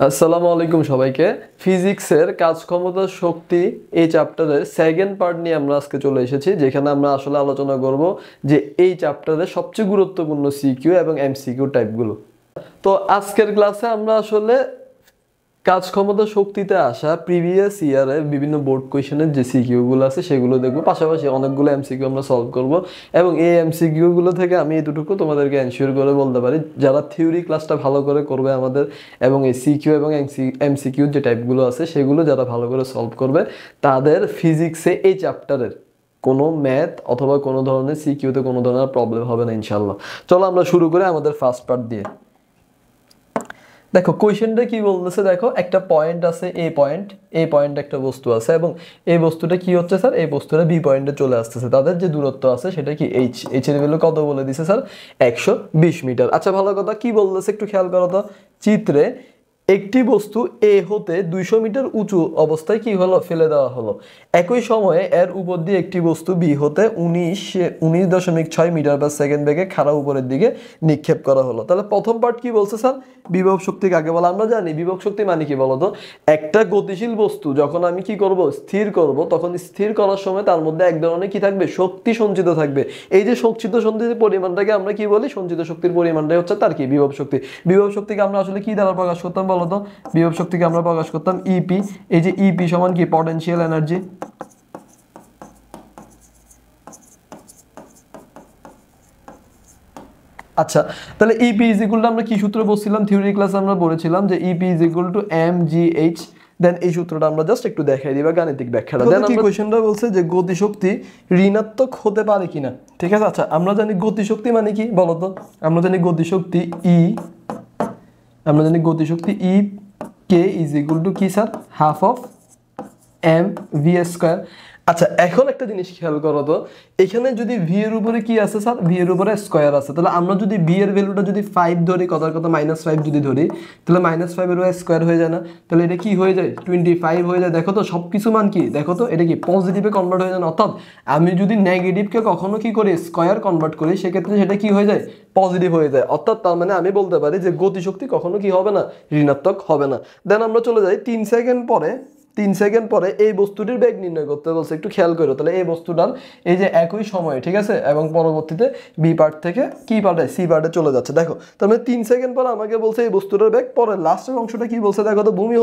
আসসালামু আলাইকুম সবাইকে। ফিজিক্সের কাজক্ষমতা শক্তি এই চ্যাপ্টারের সেকেন্ড পার্ট নিয়ে আমরা আজকে চলে এসেছি, যেখানে আমরা আসলে আলোচনা করব যে এই চ্যাপ্টারের সবচেয়ে গুরুত্বপূর্ণ সিকিউ এবং এমসিকিউ টাইপগুলো। তো আজকের ক্লাসে আমরা আসলে কাজক্ষমতা শক্তিতে আসা প্রিভিয়াস ইয়ারের বিভিন্ন বোর্ড কোয়েশনের যে সিকিউগুলো আছে সেগুলো দেখবো, পাশাপাশি অনেকগুলো এমসিকিউ আমরা সলভ করব। এবং এই এমসিকিউগুলো থেকে আমি এতটুকু তোমাদেরকে এনশিওর করে বলতে পারি, যারা থিওরি ক্লাসটা ভালো করে করবে আমাদের, এবং এই সিকিউ এবং এমসিকিউ যে টাইপগুলো আছে সেগুলো যারা ভালো করে সলভ করবে, তাদের ফিজিক্সে এই চ্যাপ্টারের কোনো ম্যাথ অথবা কোনো ধরনের সিকিউতে কোনো ধরনের প্রবলেম হবে না ইনশাল্লাহ। চলো আমরা শুরু করি আমাদের ফার্স্ট পার্ট দিয়ে। দেখো কোয়েশ্চেনটা কি বলতেছে, দেখো একটা পয়েন্ট আছে, এই পয়েন্ট একটা বস্তু আছে, এবং এই বস্তুটা কি হচ্ছে স্যার, এই বস্তুটা বি পয়েন্টে চলে আসতেছে। তাদের যে দূরত্ব আছে সেটা কি এইচ এর ভ্যালু কত বলে দিছে স্যার, 120 মিটার। আচ্ছা ভালো কথা, কি বলতেছে একটু খেয়াল করো তো। চিত্রে একটি বস্তু এ হতে 200 মিটার উঁচু অবস্থায় কি হলো, ফেলে দেওয়া হলো। একই সময়ে এর উপর দিয়ে একটি বস্তু বি হতে 19.6 মিটার পার সেকেন্ড বেগে খাড়া উপরের দিকে নিক্ষেপ করা হলো। তাহলে প্রথম পার্ট কি বলছে স্যার, বিভব শক্তি কাকে বলে আমরা জানি। বিভব শক্তি মানে কি বলতো, একটা গতিশীল বস্তু যখন আমি কি করব, স্থির করব, তখন স্থির করার সময় তার মধ্যে এক ধরনের কি থাকবে, শক্তি সঞ্চিত থাকবে। এই যে সঞ্চিত পরিমাণটাকে আমরা কি বলি, সঞ্চিত শক্তির পরিমাণটাই হচ্ছে তার কি, বিভব শক্তি। বিভব শক্তিকে আমরা আসলে কি দ্বারা প্রকাশ করতাম বলতো, বিভব শক্তিকে আমরা প্রকাশ করতাম ইপি। এই যে ইপি সমান কি, পটেনশিয়াল এনার্জি। আচ্ছা তাহলে ইপি ইজ ইকুয়াল টু, আমরা কি সূত্র বলছিলাম থিওরি ক্লাসে আমরা বলেছিলাম যে EP is equal to mgh। Then এই সূত্রটা আমরা জাস্ট একটু দেখাই দিই বা গাণিতিক ব্যাখ্যাটা। দেন আমরা কোশ্চেনটা বলছে যে গতিশক্তি ঋণাত্মক হতে পারে কিনা, ঠিক আছে। আচ্ছা আমরা জানি গতিশক্তি মানে কি বলতো, আমরা জানি গতিশক্তি ই কে ইজ ইকুয়াল টু কি sir, half of M V square. আচ্ছা এখন একটা জিনিস খেয়াল করো তো, এখানে যদি ভি এর উপরে কি আছে স্যার, ভি এর উপরে স্কয়ার আছে, তাহলে আমরা যদি ভি এর ভ্যালুটা যদি 5 ধরি, কথার কথা -5 যদি ধরি, তাহলে -5 এর স্কয়ার হয়ে যায় না, তাহলে এটা কি হয়ে যায়, 25 হয়ে যায়। দেখো তো সব কিছু মান কি, দেখো তো এটা কি পজিটিভে কনভার্ট হয়ে যায় না। অর্থাৎ আমি যদি নেগেটিভকে কখনো কি করি, স্কয়ার কনভার্ট করি, সেক্ষেত্রে সেটা কি হয়ে যায়, পজিটিভ হয়ে যায়। অর্থাৎ তার মানে আমি বলতে পারি যে গতিশক্তি কখনো কি হবে না, ঋণাত্মক হবে না। দেন আমরা চলে যাই 3 সেকেন্ড পরে এই বস্তুটির বেগ নির্ণয় করতে বলছে, একটু খেয়াল করো। তাহলে এই বস্তুটার এই যে একই সময়ে, ঠিক আছে, এবং পরবর্তীতে বি পার্ট থেকে কি পার্টে, সি পার্টে চলে যাচ্ছে। দেখো তার মানে 3 সেকেন্ড পরে আমাকে বলছে এই বস্তুটার বেগ, পরে লাস্টের অংশটা কি বলছে দেখো তো, ভূমি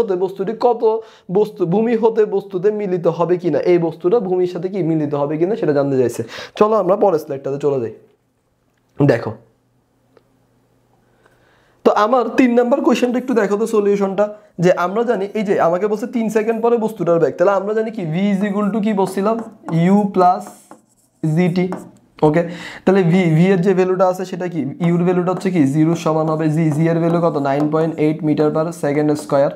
হতে বস্তুতে মিলিত হবে কিনা, এই বস্তুটা ভূমির সাথে কি মিলিত হবে কিনা সেটা জানতে চাইছে। চলো আমরা পরের স্লাইডটাতে চলে যাই। দেখো তো আমার 3 নাম্বার কোয়েশ্চেনটা একটু দেখো তো সলিউশনটা। যে আমরা জানি এই যে আমাকে বলছে 3 সেকেন্ড পরে বস্তুটার বেগ, তাহলে আমরা জানি কি v ইজ ইকুয়াল টু কি বলছিলাম, u প্লাস gt। ওকে তাহলে v এর যে ভ্যালুটা আছে সেটা কি, u এর ভ্যালুটা হচ্ছে কি 0 সমান হবে g এর ভ্যালু কত, 9.8 মিটার পার সেকেন্ড স্কয়ার।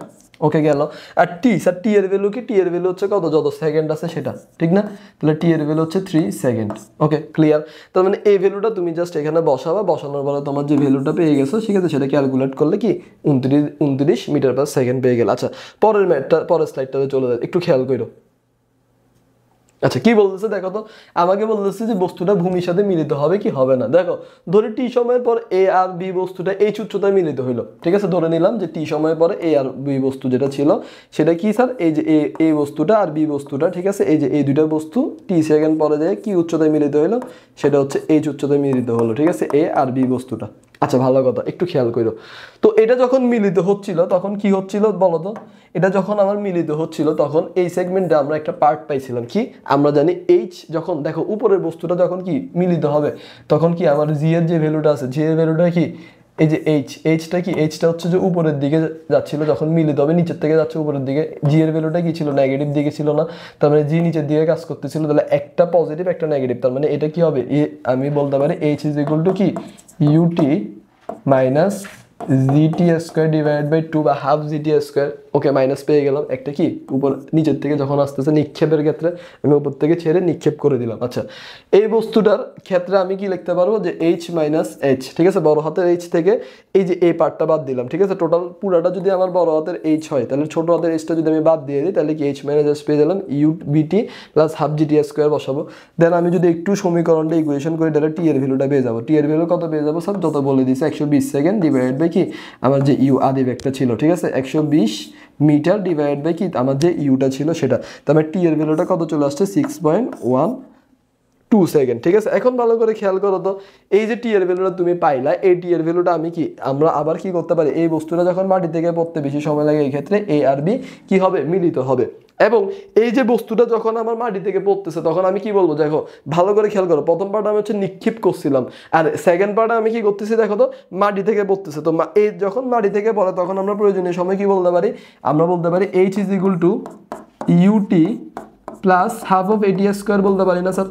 ওকে গেল। আর স্যার টি এর ভ্যালু কি, টি এর ভ্যালু হচ্ছে কত, যত সেকেন্ড আছে সেটা, ঠিক না। তাহলে টি এর ভ্যালু হচ্ছে 3 সেকেন্ড। Okay clear. তার মানে এই ভ্যালুটা তুমি জাস্ট এখানে বসাবা, বসানোর পরে তোমার যে ভ্যালুটা পেয়ে গেছো সেক্ষেত্রে সেটা ক্যালকুলেট করলে কি 29 মিটার পার সেকেন্ড পেয়ে গেল। আচ্ছা পরের স্লাইডটাতে চলে যায়, একটু খেয়াল করো। আচ্ছা কি বলতেছে দেখো তো, আমাকে বলতেছে যে বস্তুটা ভূমির সাথে মিলিত হবে কি হবে না। দেখো ধরে টি সময়ের পর এ আর বি বস্তুটা এই উচ্চতায় মিলিত হইলো, ঠিক আছে, ধরে নিলাম যে টি সময়ের পরে এ আর বি বস্তু যেটা ছিল সেটা কি স্যার, এই যে এ বস্তুটা আর বি বস্তুটা, ঠিক আছে, এই যে এই দুইটা বস্তু টি সেকেন্ড পরে যায় কি উচ্চতায় মিলিত হইলো, সেটা হচ্ছে এইচ উচ্চতায় মিলিত হলো, ঠিক আছে, এ আর বি বস্তুটা। আচ্ছা ভালো কথা, একটু খেয়াল করো তো। এটা যখন মিলিত হচ্ছিল তখন কি হচ্ছিল বলতো, এটা যখন আমার মিলিত হচ্ছিল তখন এই সেগমেন্টে আমরা একটা পার্ট পাইছিলাম কি, আমরা জানি এইচ যখন দেখো উপরের বস্তুটা যখন কি মিলিত হবে তখন কি আমার জি এর যে ভ্যালুটা আছে, জি এর ভ্যালুটা কি, এই যে এইচটা কি, এইচটা হচ্ছে যে উপরের দিকে যাচ্ছিল, যখন মিলিত হবে নিচের থেকে যাচ্ছে উপরের দিকে। জি এর ভ্যালুটা কি ছিল, নেগেটিভ দিকে ছিল না, তার মানে জি নিচের দিকে কাজ করতেছিল। তাহলে একটা পজিটিভ একটা নেগেটিভ, তার মানে এটা কি হবে, আমি বলতে পারি এইচ ইজ ইকুয়াল টু কি UT minus GT square divide by 2 বা half GT square. Okay minus পেয়ে গেলাম একটা কি, উপর নিচের থেকে যখন আসতেছে নিক্ষেপের ক্ষেত্রে আমি উপর থেকে ছেড়ে নিক্ষেপ করে দিলাম। আচ্ছা এই বস্তুটার ক্ষেত্রে আমি কি লিখতে পারবো, যে এইচ মাইনাস এইচ, ঠিক আছে, বড় হাতের এইচ থেকে এই যে এই পার্টটা বাদ দিলাম, ঠিক আছে, টোটাল পুরাটা যদি আমার বড় হাতের এইচ হয় তাহলে ছোট হাতের এইচটা যদি আমি বাদ দিয়ে দিই তাহলে কি এইচ মাইনাস এইচ পেয়ে গেলাম, ইউ বিটি প্লাস হাফ জিটি স্কোয়ার বসাবো। দেন আমি যদি একটু সমীকরণটা ইকুয়েশন করি তাহলে টি এর ভ্যালুটা পেয়ে যাবো। টি এর ভ্যালু কত পেয়ে যাবো স্যার, যত বলে দিয়েছে 120 সেকেন্ড ডিভাইড বাই বাই কি আমার যে ইউ আদি ব্যাগটা ছিল, ঠিক আছে 120 মিটার ডিভাইড বাই কি আমার যে ইউটা ছিল সেটা। তার টি এর ভ্যালুটা কত চলে আসছে 6.12 সেকেন্ড, ঠিক আছে। এখন ভালো করে খেয়াল করো তো, এই যে টি এর ভ্যালুটা তুমি পাইলা, এই টি এর ভ্যালুটা আমি কি আমরা আবার কি করতে পারি, এই বস্তুটা যখন মাটি থেকে পড়তে বেশি সময় লাগে এই ক্ষেত্রে এ আর বি কি হবে মিলিত হবে। এবং এই যে বস্তুটা যখন আমার মাটি থেকে পড়তেছে তখন আমি কি বলবো, দেখো ভালো করে খেয়াল করো, প্রথম পার্টে আমি হচ্ছে নিক্ষেপ করছিলাম, আর সেকেন্ড পার্টে আমি কি করতেছি দেখো তো মাটি থেকে পড়তেছে। তো এই যখন মাটি থেকে পড়ে তখন আমরা প্রয়োজনীয় সময় কি বলতে পারি, আমরা বলতে পারি H is equal to UT plus half of AT square বলতে পারি না স্যার?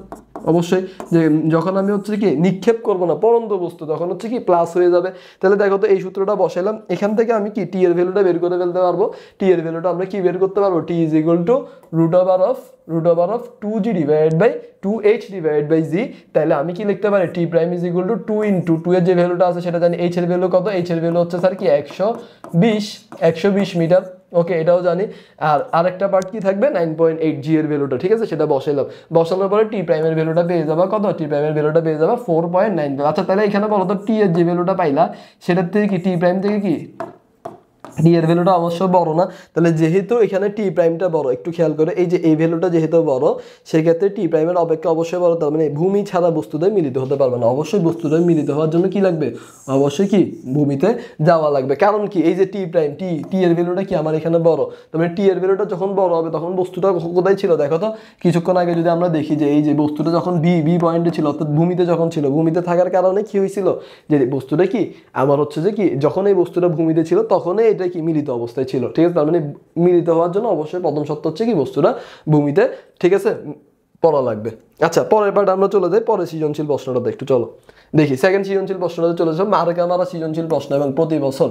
অবশ্যই, যে যখন আমি হচ্ছে কি নিক্ষেপ করবো না পরন্ত বস্তু তখন হচ্ছে কি প্লাস হয়ে যাবে। তাহলে দেখো তো এই সূত্রটা বসাইলাম, এখান থেকে আমি কি টি এর ভ্যালুটা বের করে ফেলতে পারবো। টি এর ভ্যালুটা আমরা কি বের করতে পারবো, T is equal to root over of 2g divide by 2h divide by G. তাহলে আমি কি লিখতে পারি, T prime is equal to 2 into 2 এর যে ভ্যালুটা আছে সেটা জানি, এইচ এর ভ্যালু কত, এইচ এর ভ্যালু হচ্ছে স্যার কি 120 মিটার। ওকে, এটাও জানি। আর আরেকটা পার্ট কি থাকবে 9.8 জি এর ভ্যালুটা, ঠিক আছে সেটা বসাইলাম। বসানোর পরে টি প্রাইমের ভ্যালুটা পেয়ে যাবা কত, টি প্রাইমের ভ্যালুটা পেয়ে যাবা 4.9। আচ্ছা তাহলে এখানে বলো তো টি এর যে ভ্যালুটা পাইলা সেটার থেকে কি টি প্রাইম থেকে কি টি এর ভ্যালুটা অবশ্য বড় না, তাহলে যেহেতু এখানে টি প্রাইমটা বড়, একটু খেয়াল করে এই যে এই ভ্যালুটা যেহেতু বড় সেক্ষেত্রে টি প্রাইমের অপেক্ষা অবশ্যই বড়, তার মানে ভূমি ছাড়া বস্তুদের মিলিত হতে পারবে না। অবশ্যই বস্তুদের মিলিত হওয়ার জন্য কি লাগবে, অবশ্যই কি ভূমিতে যাওয়া লাগবে। কারণ কি এই যে টি প্রাইম টি এর ভ্যালুটা কি আমার এখানে বড়, তার মানে টি এর ভ্যালুটা যখন বড় হবে তখন বস্তুটা কোথায় ছিল দেখো তো, কিছুক্ষণ আগে যদি আমরা দেখি যে এই যে বস্তুটা যখন বি পয়েন্টে ছিল অর্থাৎ ভূমিতে যখন ছিল, ভূমিতে থাকার কারণে কি হয়েছিল যে বস্তুটা কি আমার হচ্ছে যে কি যখন এই বস্তুটা ভূমিতে ছিল তখনই এটা কি মিলিত অবস্থায় ছিল, ঠিক আছে। তার মানে মিলিত হওয়ার জন্য অবশ্যই প্রথম শর্ত হচ্ছে কি বস্তুটা ভূমিতে, ঠিক আছে, পড়া লাগবে। আচ্ছা পরের পার্ট আমরা চলে যাই, পরে সৃজনশীল প্রশ্নটা একটু চলো দেখি। সেকেন্ড সৃজনশীল প্রশ্নটা চলে যাও, মার্কা মারা সৃজনশীল প্রশ্ন এবং প্রতি বছর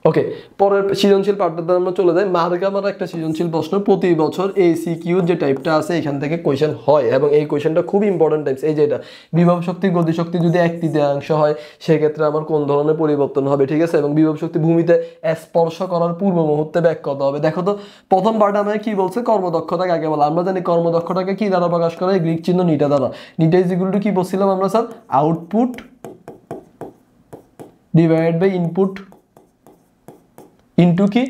ওকে। পরের সৃজনশীল পার্টটাতে আমরা চলে যাই, মার্কা মারা একটা সৃজনশীল প্রশ্ন, প্রতি বছর এসিকিউ যে টাইপটা আছে এখান থেকে কোয়েশ্চেন হয় এবং এই কোয়েশ্চেনটা খুব ইম্পর্টেন্ট টাইপস। এই যে এটা বিভব শক্তি গতিশক্তি যদি 1/3 হয় সেক্ষেত্রে আমার কোন ধরনের পরিবর্তন হবে, ঠিক আছে, এবং বিভব শক্তি ভূমিতে স্পর্শ করার পূর্ব মুহূর্তে ব্যাক কত হবে। দেখো তো প্রথম পার্টে আমাকে কি বলছে, কর্মদক্ষতা কাকে বলে, আমরা জানি কর্মদক্ষতাকে কি দ্বারা প্রকাশ করা হয়, গ্রিক চিহ্ন নিটা দ্বারা। নিটা ইজ ইকুয়াল টু কি বলছিলাম আমরা sir, output divide by input into কি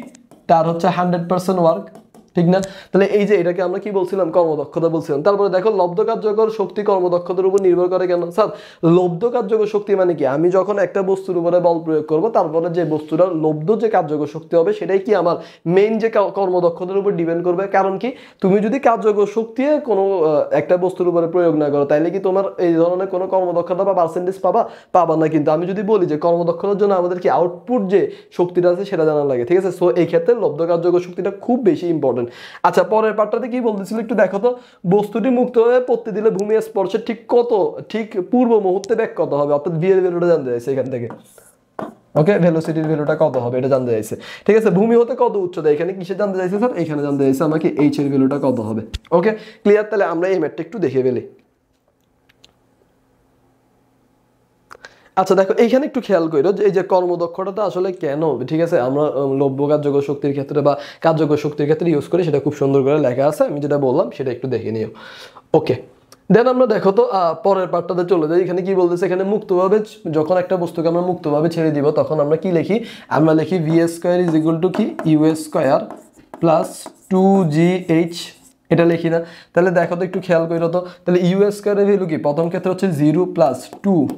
তার হচ্ছে 100% ওয়ার্ক, ঠিক না। তাহলে এই যে এটাকে আমরা কি বলছিলাম, কর্মদক্ষতা বলছিলাম। তারপরে দেখো লব্ধ কার্যকর শক্তি কর্মদক্ষতার উপর নির্ভর করে কেন স্যার, লব্ধ কার্যকর শক্তি মানে কি, আমি যখন একটা বস্তুর উপরে বল প্রয়োগ করব তারপরে যে বস্তুটা লব্ধ যে কার্যকর শক্তি হবে সেটাই কি আমার মেইন যে কর্মদক্ষতার উপর ডিপেন্ড করবে। কারণ কি তুমি যদি কার্যকর শক্তি কোনো একটা বস্তুর উপরে প্রয়োগ না করো তাহলে কি তোমার এই ধরনের কোনো কর্মদক্ষতা বা পার্সেন্টেজ পাবা না। কিন্তু আমি যদি বলি যে কর্মদক্ষতার জন্য আমাদের কি আউটপুট যে শক্তিটা আছে সেটা জানা লাগে, ঠিক আছে। সো এই ক্ষেত্রে লব্ধ কার্যকর শক্তিটা খুব বেশি ইম্পর্টেন্ট। আচ্ছা পরের পার্টটাতে কি বলতেছিল একটু দেখো তো, বস্তুটি মুক্তভাবে পড়তে দিলে ভূমি স্পর্শের ঠিক পূর্ব মুহূর্তে ব্যাক কত হবে, অর্থাৎ ভি এর ভ্যালুটা জানতে চাইছে এখান থেকে। ওকে, ভেলোসিটির ভ্যালুটা কত হবে এটা জানতে চাইছে, ঠিক আছে। ভূমি হতে কত উচ্চতা, এখানে কিসে জানতে চাইছে স্যার, এখানে জানতে চাইছে আমাকে এইচ এর ভ্যালুটা কত হবে। ওকে ক্লিয়ার, তাহলে আমরা এই ম্যাথটা একটু দেখে ফেলি। আচ্ছা দেখো এইখানে একটু খেয়াল করো যে এই যে কর্মদক্ষতাটা আসলে কেন, ঠিক আছে, আমরা লব্ধ কার্যকর শক্তির ক্ষেত্রে বা কার্যকর শক্তির ক্ষেত্রে ইউজ করি সেটা খুব সুন্দর করে লেখা আছে, আমি যেটা বললাম সেটা একটু দেখে নিও। ওকে দেন আমরা দেখো তো পরের পার্টটাতে চলে যাই। এখানে কি বলতেছে, এখানে মুক্তভাবে যখন একটা বস্তুকে আমরা মুক্তভাবে ছেড়ে দিব তখন আমরা কি লিখি, আমরা লিখি V square is equal to কি ইউ স্কোয়ার প্লাস 2gh, এটা লিখি না। তাহলে দেখো তো একটু খেয়াল করো তো, তাহলে ইউ স্কোয়ারের ভ্যালু কি প্রথম ক্ষেত্রে হচ্ছে 0 প্লাস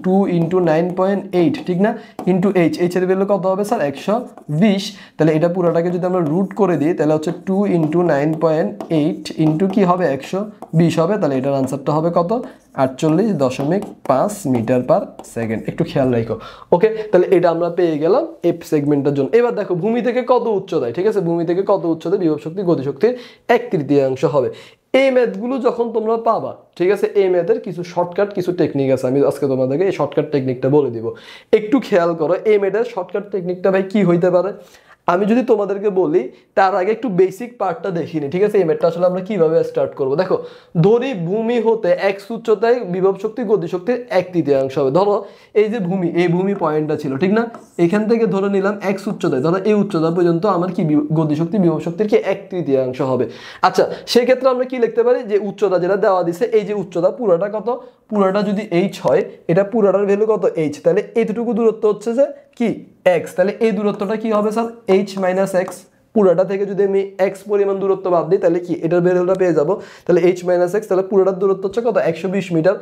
2 ইন্টু 9.8, ঠিক না, ইন্টু এইচ এর ভ্যালু কত হবে স্যার 120। তাহলে এটা পুরোটাকে যদি আমরা রুট করে দিই তাহলে হচ্ছে 2 ইন্টু 9.8 ইন্টু কি হবে 120 হবে। তাহলে এটার আনসারটা হবে কত 48.5 মিটার পার সেকেন্ড, একটু খেয়াল রাখো। ওকে তাহলে এটা আমরা পেয়ে গেলাম এফ সেগমেন্টের জন্য। এবার দেখো ভূমি থেকে কত উচ্চতায়, ঠিক আছে, ভূমি থেকে কত উচ্চতায় বিভব শক্তি গতিশক্তির 1/3 হবে। এই ম্যাথগুলো যখন তোমরা পাবা, ঠিক আছে, এই ম্যাথের কিছু শর্টকাট কিছু টেকনিক আছে, আমি আজকে তোমাদেরকে এই শর্টকাট টেকনিকটা বলে দিব। একটু খেয়াল করো এই ম্যাথের শর্টকাট টেকনিকটা ভাই কি হইতে পারে, আমি যদি তোমাদেরকে বলি তার আগে একটু বেসিক পার্টটা দেখিনি, ঠিক আছে? এই ম্যাথটা আসলে আমরা কিভাবে স্টার্ট করব। দেখো, ধরি ভূমি হতে x উচ্চতায় বিভব শক্তি গতিশক্তির 1/3 হবে। ধরো এই যে ভূমি, এই ভূমি পয়েন্টটা ছিল, ঠিক না? এখান থেকে ধরে নিলাম x উচ্চতায়, ধরো এই উচ্চতা পর্যন্ত আমার কি গতিশক্তি বিভব শক্তির কি 1/3 হবে। আচ্ছা, সেই ক্ষেত্রে আমরা কি লিখতে পারি, যে উচ্চতা যেটা দেওয়া দিছে, এই যে উচ্চতা পুরাটা কত, পুরাটা যদি h হয়, এটা পুরাটার ভ্যালু কত h, তাহলে এতটুকু দূরত্ব হচ্ছে যে কি x, তাহলে এই দূরত্বটা কি হবে স্যার h - x। পুরাটা থেকে যদি আমি x পরিমাণ দূরত্ব বাদ দিই তাহলে কি এটার ভ্যালুটা পেয়ে যাব, তাহলে h - x, তাহলে পুরাটার দূরত্ব হচ্ছে কত 120 মিটার,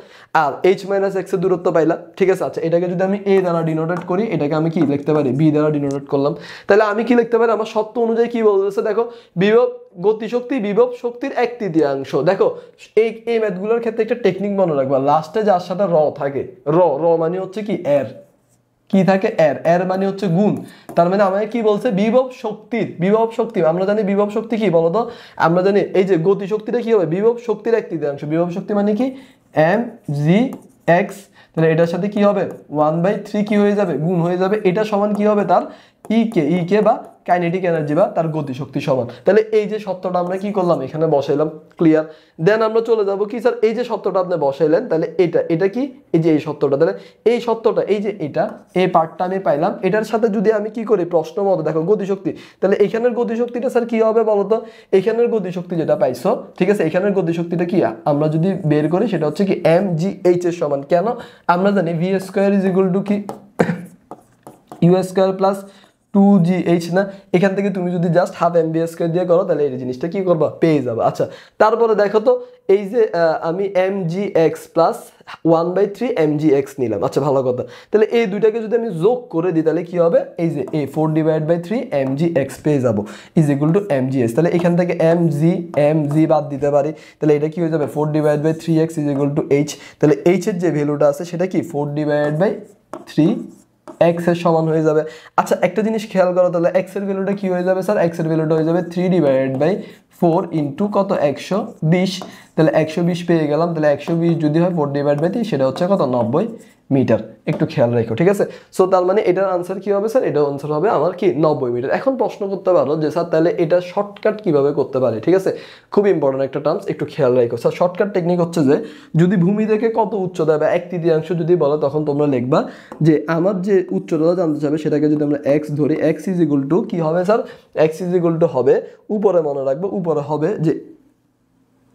আর h - x এর দূরত্ব পাইলাম, ঠিক আছে? আচ্ছা, এটাকে যদি আমি a দ্বারা ডিনোটেট করি, এটাকে আমি কি লিখতে পারি, b দ্বারা ডিনোটেট করলাম, তাহলে আমি কি লিখতে পারি, আমার সত্য অনুযায়ী কি বলতেছে দেখো, বিভব গতিশক্তি বিভব শক্তির 1/3। দেখো, এই ম্যাথগুলোর ক্ষেত্রে একটা টেকনিক মনে রাখবা, লাস্টে যার সাথে র থাকে, র মানে হচ্ছে কি এর, কি থাকে এর মানে হচ্ছে গুণ। তার মানে আমাকে কি বলছে, বিভব শক্তি, আমরা জানি বিভব শক্তি কি বলতো, আমরা জানি এই যে গতি শক্তিটা কি হবে, বিভব শক্তির 1/3। বিভব শক্তি মানে কি mgx, তাহলে এটার সাথে কি হবে 1/3 কি হয়ে যাবে, গুণ হয়ে যাবে, এটা সমান কি হবে তার ই কে বা কাইনেটিক এনার্জি বা তার গতিশক্তি সমান। তাহলে এই যে সত্যটা আমরা কি করলাম, এখানে বসাইলাম, ক্লিয়ার। দেন আমরা চলে যাব কি স্যার, এই যে সত্যটা আপনি বসাইলেন, তাহলে এটা কি, এই যে এই সত্যটা, তাহলে এই সত্যটা, এই যে এটা, এই পার্টটা আমি পাইলাম, এটার সাথে যদি আমি কি করি, প্রশ্ন মতো দেখো গতিশক্তি, তাহলে এখানের গতিশক্তিটা স্যার কি হবে বলতো, এখানের গতিশক্তি যেটা পাইছো, ঠিক আছে, এখানের গতিশক্তিটা কি আমরা যদি বের করি, সেটা হচ্ছে কি mgh এর সমান। কেন, আমরা জানি v² কি u² + 2gh না, এখান থেকে তুমি যদি জাস্ট হাফ mv² দিয়ে করো, তাহলে এই জিনিসটা কি করবা, পেয়ে যাবে। আচ্ছা, তারপরে দেখো তো, এই যে আমি mgx + 1/3 mgx নিলাম, আচ্ছা ভালো কথা। তাহলে এই দুইটাকে যদি আমি যোগ করে দিই, তাহলে কি হবে, এই যে 4/3 mgx পেয়ে যাবো = mgs। তাহলে এখান থেকে mg বাদ দিতে পারি, তাহলে এটা কি হয়ে যাবে 4/3x = h। তাহলে h এর যে ভ্যালুটা আছে সেটা কি 4/3 x এর সমান হয়ে যাবে। আচ্ছা, একটা জিনিস খেয়াল করো, তাহলে x এর ভ্যালুটা কি হয়ে যাবে স্যার, x এর ভ্যালুটা হয়ে যাবে 3/4 ইনটু কত 120, তাহলে 120 পেয়ে গেলাম। তাহলে 120 যদি হয় 4/3, সেটা হচ্ছে কত 90 মিটার। একটু খেয়াল রাখো, ঠিক আছে? সো তার মানে এটার আনসার কি হবে স্যার, এটার আনসার হবে আমার কি 90 মিটার। এখন প্রশ্ন করতে পারো যে স্যার তাহলে এটা শর্টকাট কিভাবে করতে পারে, ঠিক আছে? খুব ইম্পর্টেন্ট একটা টার্মস, একটু খেয়াল রাখো স্যার। শর্টকাট টেকনিক হচ্ছে যে যদি ভূমি থেকে কত উচ্চতা বা 1/3 যদি বলো, তখন তোমরা লিখবা যে আমার যে উচ্চতা জানতে চাবে, সেটাকে যদি আমরা x ধরি, x = কি হবে স্যার, x = হবে, উপরে মনে রাখবো, উপরে হবে যে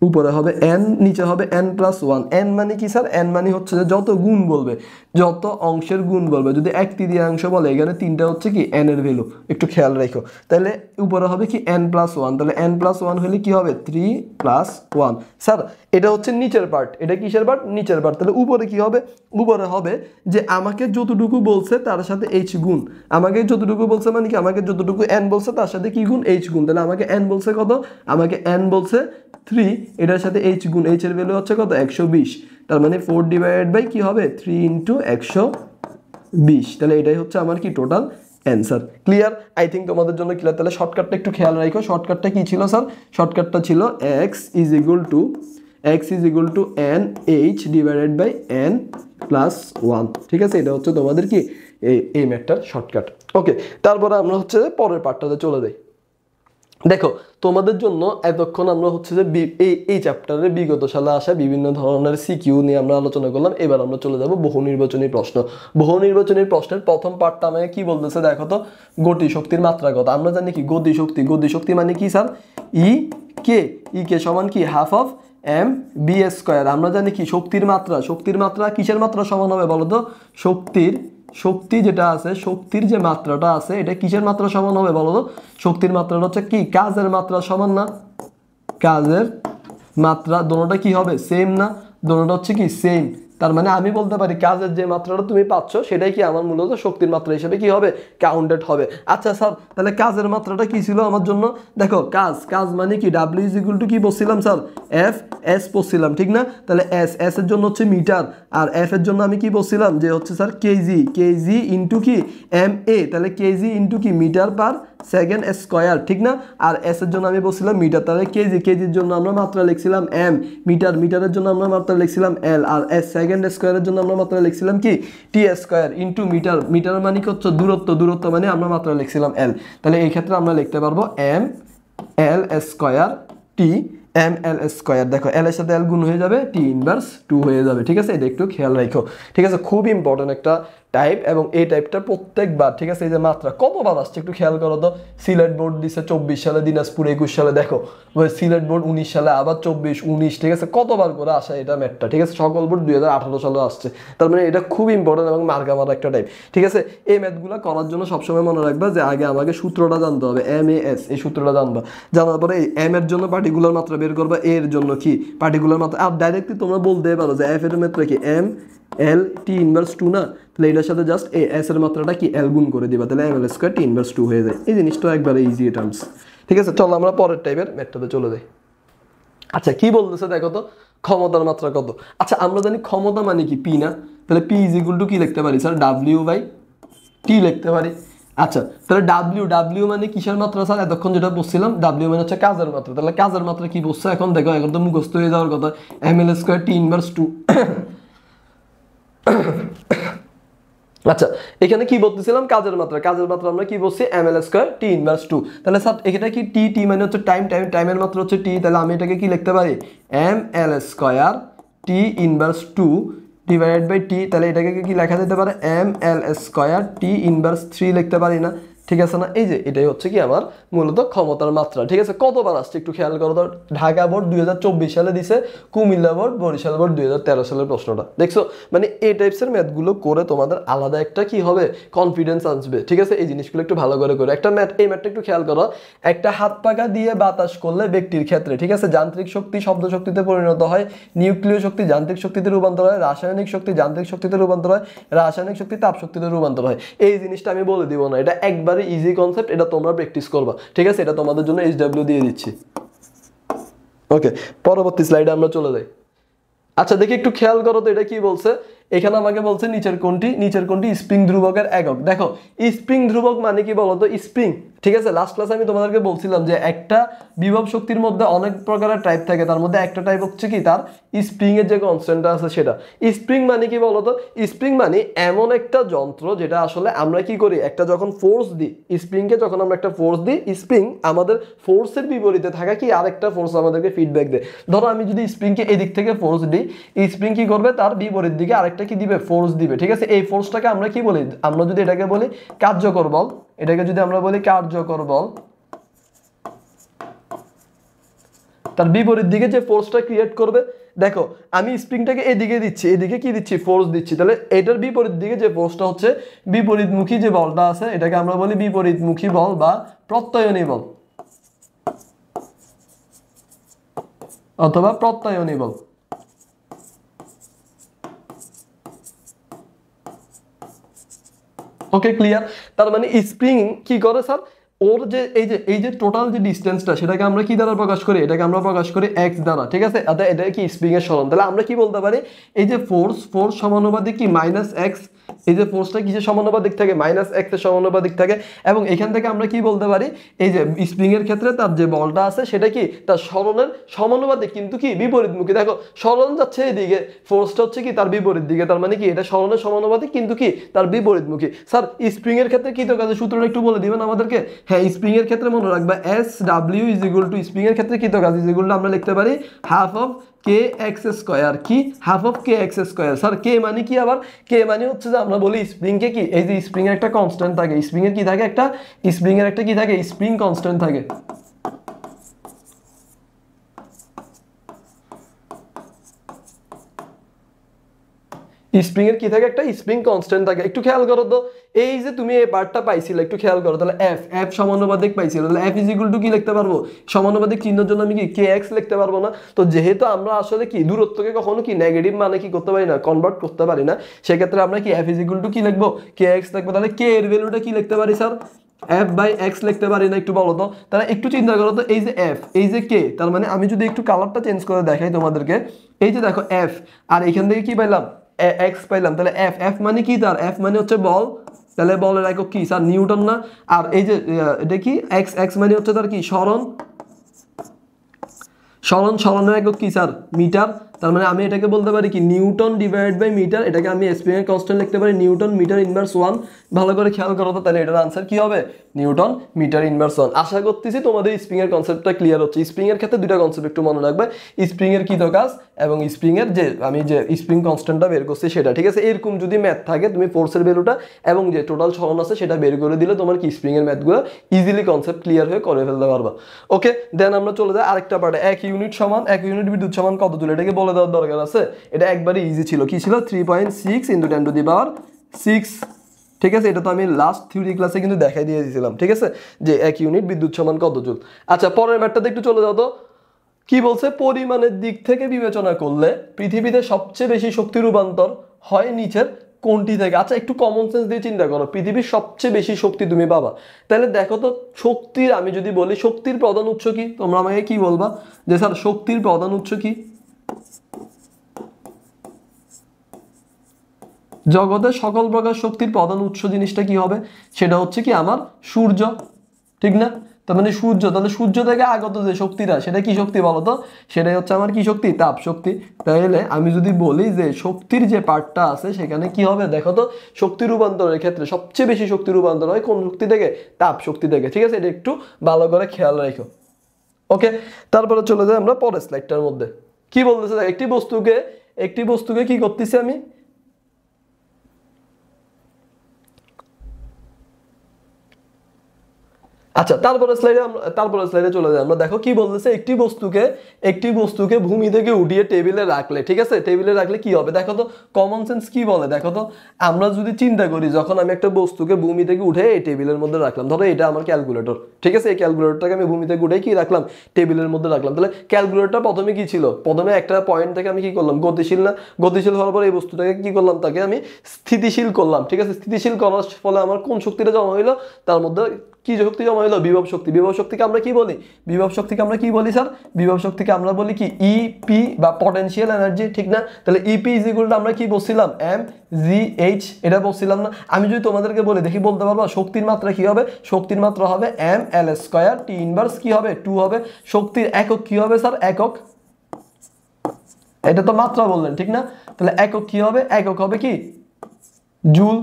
উপরে হবে n, নিচে হবে n+1। n মানে কি স্যার, n মানে হচ্ছে যে যত গুণ বলবে, যত অংশের গুণ বলবে, যদি 1/3 বলে, এখানে 3টা হচ্ছে কি n এর ভ্যালু, একটু খেয়াল রাখো। তাহলে উপরে হবে কি n+1, তাহলে n+1 হলে কি হবে 3+1। স্যার এটা হচ্ছে নিচের পার্ট, এটা কিসের পার্ট, নিচের পার্ট। তাহলে উপরে কি হবে, উপরে হবে যে আমাকে যতটুকু বলছে তার সাথে h গুণ, আমাকে যতটুকু বলছে মানে কি, আমাকে যতটুকু n বলছে তার সাথে কি গুণ, h গুণ। তাহলে আমাকে n বলছে কত, আমাকে n বলছে 3, এটার সাথে h গুণ, h এর ভ্যালু হচ্ছে কত 120, তার মানে 4/ কি হবে 3 × 120। তাহলে এটাই হচ্ছে আমার কি total answer. Clear? I think তোমাদের জন্য ক্লিয়ার। তাহলে শর্টকাটটা একটু খেয়াল রাখো, শর্টকাটটা কি ছিল স্যার, শর্টকাটটা ছিল x = nh/n+1, ঠিক আছে? এটা হচ্ছে তোমাদের কি এই ম্যাথটার শর্টকাট। ওকে, তারপরে আমরা হচ্ছে পরের পার্টটাতে চলে যাই। দেখো, তোমাদের জন্য এতক্ষণ আমরা হচ্ছে যে এই চ্যাপ্টারে বিগত সালে আসা বিভিন্ন ধরনের সিকিউ নিয়ে আমরা আলোচনা করলাম। এবার আমরা চলে যাব বহু নির্বাচনী প্রশ্ন। বহু নির্বাচনী প্রশ্নের প্রথম পার্টটা আমাকে কি বলতেছে দেখো তো, গতি শক্তির মাত্রা কত। আমরা জানি কি গতিশক্তি মানে কি স্যার, ই কে সমান কি হাফ অফ mv²। আমরা জানি কি শক্তির মাত্রা কিসের মাত্রা সমান হবে বলো তো, শক্তি যেটা আছে, শক্তির যে মাত্রাটা আছে, এটা কিসের মাত্রা সমান হবে বলো তো, শক্তির মাত্রাটা হচ্ছে কি কাজের মাত্রা সমান না, কাজের মাত্রা দোনোটা কি হবে সেম না, দোনোটা হচ্ছে কি সেম। তার মানে আমি বলতে পারি কাজের যে মাত্রাটা তুমি পাচ্ছ, সেটাই কি আমার মূলত শক্তির মাত্রা হিসেবে কি হবে, কাউন্টেড হবে। আচ্ছা স্যার, তাহলে কাজের মাত্রাটা কি ছিল আমার জন্য, দেখো কাজ মানে কি w = কি বলছিলাম স্যার, s বলছিলাম, ঠিক না? তাহলে s এর জন্য হচ্ছে মিটার, আর f এর জন্য আমি কি বলছিলাম যে হচ্ছে স্যার কেজি ইন্টু কি ma, তাহলে কেজি ইন্টু কি মিটার পার সেকেন্ড স্কয়ার, ঠিক না? আর এস এর জন্য আমি বলছিলাম মিটার, তাহলে কেজি, কেজির জন্য আমরা মাত্রা লিখছিলাম এম, মিটার, মিটারের জন্য আমরা মাত্রা লিখছিলাম এল, আর এস সেকেন্ড স্কয়ারের জন্য আমরা মাত্রা লিখছিলাম কি টি স্কয়ার ইন্টু মিটার, মিটার মানে কি হচ্ছে দূরত্ব, দূরত্ব মানে আমরা মাত্রা লিখছিলাম এল। তাহলে এই ক্ষেত্রে আমরা লিখতে পারবো M L square T M L square. দেখো এল এর সাথে এল গুণ হয়ে যাবে, টি ইনভার্স 2 হয়ে যাবে, ঠিক আছে? এটা একটু খেয়াল রাখো, ঠিক আছে? খুব ইম্পর্টেন্ট একটা টাইপ, এবং এই টাইপটা প্রত্যেকবার, ঠিক আছে? এই যে মাত্রা কতবার আসছে একটু খেয়াল করো তো। সিলেট বোর্ড দিছে 24 সালে, দিনাজপুর 21 সালে, দেখো সিলেট বোর্ড 19 সালে, আবার 24, 19, ঠিক আছে? কতবার করে আসে এটা ম্যাথটা, ঠিক আছে? সকল বোর্ড 2018 সালে আসছে। তার মানে এটা খুব ইম্পর্টেন্ট এবং মার্কা মারা একটা টাইপ, ঠিক আছে? এই ম্যাথগুলো করার জন্য সবসময় মনে রাখবা যে আগে আমাকে সূত্রটা জানতে হবে, এম এ এস, এই সূত্রটা জানবা। জানার পরে এই এম এর জন্য পার্টিকুলার মাত্রা বের করবা, এর জন্য কি পার্টিকুলার মাত্রা, আর ডাইরেক্টলি তোমরা বলতে পারো যে এফ এর মাত্রা কি এম এল টি ইনভার্স 2 না, তাহলে এটার সাথে জাস্ট এ এস এর মাত্রাটা কি এল গুণ করে দিবা, তাহলে M L square T inverse 2 হয়ে যায়। এই জিনিসটা একবারে ইজি টার্মস, ঠিক আছে? চলো আমরা পরের টাইপের ম্যাথটাতে চলে যাই। আচ্ছা কি বলতেছে দেখো তো, ক্ষমতার মাত্রা কত? আচ্ছা আমরা জানি ক্ষমতা মানে কি পি না, তাহলে পি ইজ ইকুয়াল টু কি লিখতে পারি স্যার, ডাব্লিউ বাই টি লিখতে পারি। আচ্ছা তাহলে ডাব্লিউ, ডাব্লিউ মানে কিসের মাত্রা স্যার? এতক্ষণ যেটা বলছিলাম ডাব্লিউ মানে হচ্ছে কাজের মাত্রা, তাহলে কাজের মাত্রা কি বলছে এখন দেখো, এখন তো মুখস্থ হয়ে যাওয়ার কথা, M L square T inverse 2। আচ্ছা এখানে কি বলতেছিলাম, কাজের মাত্রা, কাজের মাত্রা আমরা কি বলছি M L square T inverse 2। তাহলে স্যার এখানে কি টি, টি মানে হচ্ছে টাইম, টাইম, টাইমের মাত্রা হচ্ছে টি, তাহলে আমি এটাকে কি লিখতে পারি M L square T inverse 2 divided by T, তাহলে এটাকে কি লেখা যেতে পারে M L square T inverse 3 লিখতে পারি না, ঠিক আছে না? এই যে এটাই হচ্ছে কি আমার মূলত ক্ষমতার মাত্রা, ঠিক আছে? কতবার আসছে একটু খেয়াল করো তো। ঢাকা বোর্ড 2024 সালে দিছে, কুমিল্লা বোর্ড, বরিশাল বোর্ড 2013 সালের প্রশ্নটা, দেখছো? মানে এই টাইপসের ম্যাথগুলো করে তোমাদের আলাদা একটা কি হবে, কনফিডেন্স আসবে, ঠিক আছে? এই জিনিসগুলো একটু ভালো করে করো। একটা ম্যাথ, এই ম্যাথটা একটু খেয়াল করো, একটা হাত পাকা দিয়ে বাতাস করলে ব্যক্তির ক্ষেত্রে, ঠিক আছে, যান্ত্রিক শক্তি শব্দ শক্তিতে পরিণত হয়, নিউক্লিয় শক্তি যান্ত্রিক শক্তিতে রূপান্তর হয়, রাসায়নিক শক্তি যান্ত্রিক শক্তিতে রূপান্তর হয়, রাসায়নিক শক্তি তাপ শক্তিতে রূপান্তর হয়। এই জিনিসটা আমি বলে দিব না, এটা একবারে ইজি কনসেপ্ট, এটা তোমরা প্র্যাকটিস করবা, ঠিক আছে? এটা তোমাদের জন্য এইচডব্লিউ দিয়ে দিচ্ছি। ওকে পরবর্তী স্লাইডে আমরা চলে যাই। আচ্ছা দেখি একটু খেয়াল করো তো, এটা কি বলছে এখানে? আমাকে বলছে নিচের কোনটি, নিচের কোনটি স্প্রিং ধ্রুবকের একক। দেখো স্প্রিং ধ্রুবক মানে কি বলতো, স্প্রিং, ঠিক আছে? লাস্ট ক্লাসে আমি তোমাদেরকে বলছিলাম যে একটা বিভব শক্তির মধ্যে অনেক প্রকারের টাইপ থাকে, তার মধ্যে একটা টাইপ হচ্ছে কি তার স্প্রিং এর যে কনস্ট্যান্টটা আছে সেটা। স্প্রিং মানে কি বলতো, স্প্রিং মানে এমন একটা যন্ত্র যেটা আসলে আমরা কি করি, একটা যখন ফোর্স দিই স্প্রিংকে, যখন আমরা একটা ফোর্স দিই, স্প্রিং আমাদের ফোর্সের বিপরীতে থাকা কি আরেকটা ফোর্স আমাদেরকে ফিডব্যাক দেয়। ধরো আমি যদি স্প্রিংকে এদিক থেকে ফোর্স দিই, স্প্রিং কি করবে, তার বিপরীত দিকে আরেকটা কি দিবে, ফোর্স দিবে, ঠিক আছে? এই ফোর্সটাকে আমরা কি বলি, আমরা যদি এটাকে বলি কার্যকর বল, এটাকে যদি আমরা বলি কার্যকর বল, তার বিপরীত দিকে যে ফোর্সটা ক্রিয়েট করবে, দেখো আমি স্প্রিংটাকে এদিকে দিচ্ছি, এদিকে কি দিচ্ছি, ফোর্স দিচ্ছি, তাহলে এটার বিপরীত দিকে যে ফোর্সটা হচ্ছে বিপরীতমুখী যে বলটা আছে, এটাকে আমরা বলি বিপরীতমুখী বল বা প্রত্যয়নী বল অথবা প্রত্যয়নী বল। Okay clear? তার মানে স্প্রিং কি করে স্যার, ওর যে এই যে টোটাল যে ডিসটেন্সটা সেটাকে আমরা কি দ্বারা প্রকাশ করি, এটাকে আমরা প্রকাশ করি এক্স দ্বারা, ঠিক আছে? এটা কি স্প্রিং এর সরণ, তাহলে আমরা কি বলতে পারি এই যে ফোর্স সমানুপাতিক কি মাইনাস এক্স, এই যে ফোর্সটা কিসের সমানুপাতিক থাকে, মাইনাস এক্স এর সমানুপাতিক থাকে। এবং এখান থেকে আমরা কি বলতে পারি, এই যে স্প্রিং এর ক্ষেত্রে তার যে বলটা আছে সেটা কি তার সরণের সমানুপাতিক কিন্তু কি বিপরীতমুখী। দেখো সরণ যাচ্ছে এদিকে, ফোর্সটা হচ্ছে কি তার বিপরীত দিকে, তার মানে কি এটা সরণের সমানুপাতিক কিন্তু কি তার বিপরীতমুখী। স্যার স্প্রিং এর ক্ষেত্রে কি তো কাজে সূত্রটা একটু বলে দিবেন আমাদেরকে? হ্যাঁ স্প্রিং এর ক্ষেত্রে মনে রাখবা S W is equal two, spring এর ক্ষেত্রে কি তো কাজ ইজ ইকুয়াল টু আমরা লিখতে পারি half of K x square, কি half of K x square. Sir K মানে কি, আবার কে মানে হচ্ছে যে আমরা বলি স্প্রিং কে কি, এই যে স্প্রিং এর একটা কনস্ট্যান্ট থাকে, স্প্রিং এর কি থাকে একটা, স্প্রিং এর একটা কি থাকে, স্প্রিং কনস্ট্যান্ট থাকে। স্প্রিং এর কি থাকে, একটা স্প্রিং কনস্ট্যান্ট থাকে। একটু খেয়াল করো তো, এই যে তুমি এই পার্টটা পাইছিলে একটু খেয়াল করো, তাহলে এফ সমানুপাতিক পাইছিল, তাহলে এফ ইজ ইকুয়াল টু কি লিখতে পারবো, সমানুপাতিক চিহ্নের জন্য আমি কি কে এক্স লিখতে পারবো না? তো যেহেতু আমরা আসলে কি দূরত্বকে কখনো কি নেগেটিভ মানে কি করতে পারি না, কনভার্ট করতে পারি না, সেক্ষেত্রে আমরা কি এফ ইজ ইকুয়াল টু কি লিখবো, কে এক্স লিখবো। তাহলে কে এর ভ্যালুটা কি লিখতে পারি স্যার, এফ বাই এক্স লিখতে পারি না? একটু বলো তো। তাহলে একটু চিন্তা করো তো, এই যে এফ, এই যে কে, তার মানে আমি যদি একটু কালারটা চেঞ্জ করে দেখাই তোমাদেরকে, এই যে দেখো এফ, আর এখান থেকে কি পাইলাম এক্স পাইলাম, তাহলে এফ মানে কি, তার এফ মানে হচ্ছে বল, তাহলে বলের একক কি স্যার নিউটন না? আর এই যে এটা কি এক্স, এক্স মানে হচ্ছে তার কি সরণ, সরণের একক কি স্যার মিটার। তার মানে আমি এটাকে বলতে পারি কি নিউটন ডিভাইড বাই মিটার। এটাকে আমি স্প্রিং এর কনস্ট্যান্ট লিখতে পারি নিউটন মিটার ইনভার্স 1। ভালো করে খেয়াল করো তো, তাহলে এটার আনসার কি হবে নিউটন মিটার ইনভার্স 1। আশা করতেছি তোমাদের স্প্রিং এর কনসেপ্টটা ক্লিয়ার হচ্ছে। স্প্রিং এর ক্ষেত্রে দুটো কনসেপ্ট একটু মনে রাখবে, স্প্রিং এর কৃত কাজ এবং স্প্রিং এর যে আমি যে স্প্রিং কনস্ট্যান্টটা বের করছি সেটা, ঠিক আছে। এরকম যদি ম্যাথ থাকে তুমি ফোর্সের ভ্যালুটা এবং যে টোটাল সরণ আছে সেটা বের করে দিলে তোমার কি স্প্রিং এর ম্যাথগুলো ইজিলি কনসেপ্ট ক্লিয়ার হয়ে করে ফেলতে পারবা। ওকে, দেন আমরা চলে যাই আরেকটা পার্টে। 1 ইউনিট বিদ্যুৎ সমান কত জুল, এটাকে বলে দেওয়ার দরকার আছে। এটা একবারে ইজি ছিল, কি ছিল 3.6 × 10⁶, ঠিক আছে। এটা তো আমি লাস্ট থিওরি ক্লাসে কিন্তু দেখাই দিয়ে দিয়েছিলাম, ঠিক আছে, যে 1 ইউনিট বিদ্যুৎ সমান কত জুল। আচ্ছা, পরের ম্যাথটাতে একটু চলে যাও তো। কি বলছে, পরিমাণের দিক থেকে বিবেচনা করলে পৃথিবীতে সবচেয়ে বেশি শক্তি রূপান্তর হয় নিচের কোনটি থেকে। আচ্ছা, একটু কমন সেন্স দিয়ে চিন্তা করো, পৃথিবীর সবচেয়ে বেশি শক্তি তুমি পাবা, তাহলে দেখো তো শক্তির, আমি যদি বলি শক্তির প্রধান উৎস কি, তোমরা আমাকে কি বলবা যে স্যার শক্তির প্রধান উৎস কি? জগতের সকল প্রকার শক্তির প্রধান উৎস জিনিসটা কি হবে, সেটা হচ্ছে কি আমার সূর্য, ঠিক না? তার মানে সূর্য, তাহলে সূর্য থেকে আগত যে শক্তিটা সেটা কি শক্তি বলতো, সেটাই হচ্ছে আমার কি শক্তি, তাপ শক্তি। তাহলে আমি যদি বলি যে শক্তির যে পার্টটা আছে সেখানে কি হবে, দেখো তো শক্তি রূপান্তরের ক্ষেত্রে সবচেয়ে বেশি শক্তি রূপান্তর হয় কোন শক্তি থেকে, তাপ শক্তি থেকে, ঠিক আছে। এটা একটু ভালো করে খেয়াল রাখো। ওকে, তারপরে চলে যাই আমরা পরের স্লাইডটার মধ্যে। কি বলতেছে, একটি বস্তুকে কি করতেছি আমি, আচ্ছা তারপরে স্লাইডে চলে যাই আমরা। দেখো কি বলতেছে, একটি বস্তুকে ভূমি থেকে উঠিয়ে টেবিলে রাখলে, ঠিক আছে, টেবিলে রাখলে কি হবে, দেখো তো কমন সেন্স কি বলে। দেখো তো আমরা যদি চিন্তা করি, যখন আমি একটা বস্তুকে ভূমি থেকে উঠে এই টেবিলের মধ্যে রাখলাম, ধরো এটা আমার ক্যালকুলেটর, ঠিক আছে, এই ক্যালকুলেটরটাকে আমি ভূমি থেকে উঠে কি রাখলাম, টেবিলের মধ্যে রাখলাম। তাহলে ক্যালকুলেটরটা প্রথমে কি ছিল, প্রথমে একটা পয়েন্ট থেকে আমি কি করলাম, গতিশীল না, গতিশীল হওয়ার পর এই বস্তুটাকে কি করলাম, তাকে আমি স্থিতিশীল করলাম, ঠিক আছে। স্থিতিশীল করার ফলে আমার কোন শক্তিটা জমা হইলো, তার মধ্যে কি শক্তি জমা হলো, বিভব শক্তি। বিভব শক্তিকে আমরা কি বলি, স্যার বিভব শক্তিকে আমরা বলি কি ইপি বা পটেনশিয়াল এনার্জি, ঠিক না? তাহলে ইপি ইজ ইকুয়াল টু আমরা কি বলছিলাম, এম জি এইচ, এটা বলছিলাম না? আমি যদি তোমাদেরকে বলি, দেখি বলতে পারবো শক্তির মাত্রা কি হবে, শক্তির মাত্রা হবে M L square, T inverse কি হবে 2 হবে। শক্তির একক কি হবে স্যার, একক, এটা তো মাত্রা বললেন, ঠিক না? তাহলে একক কি হবে, একক হবে কি জুল।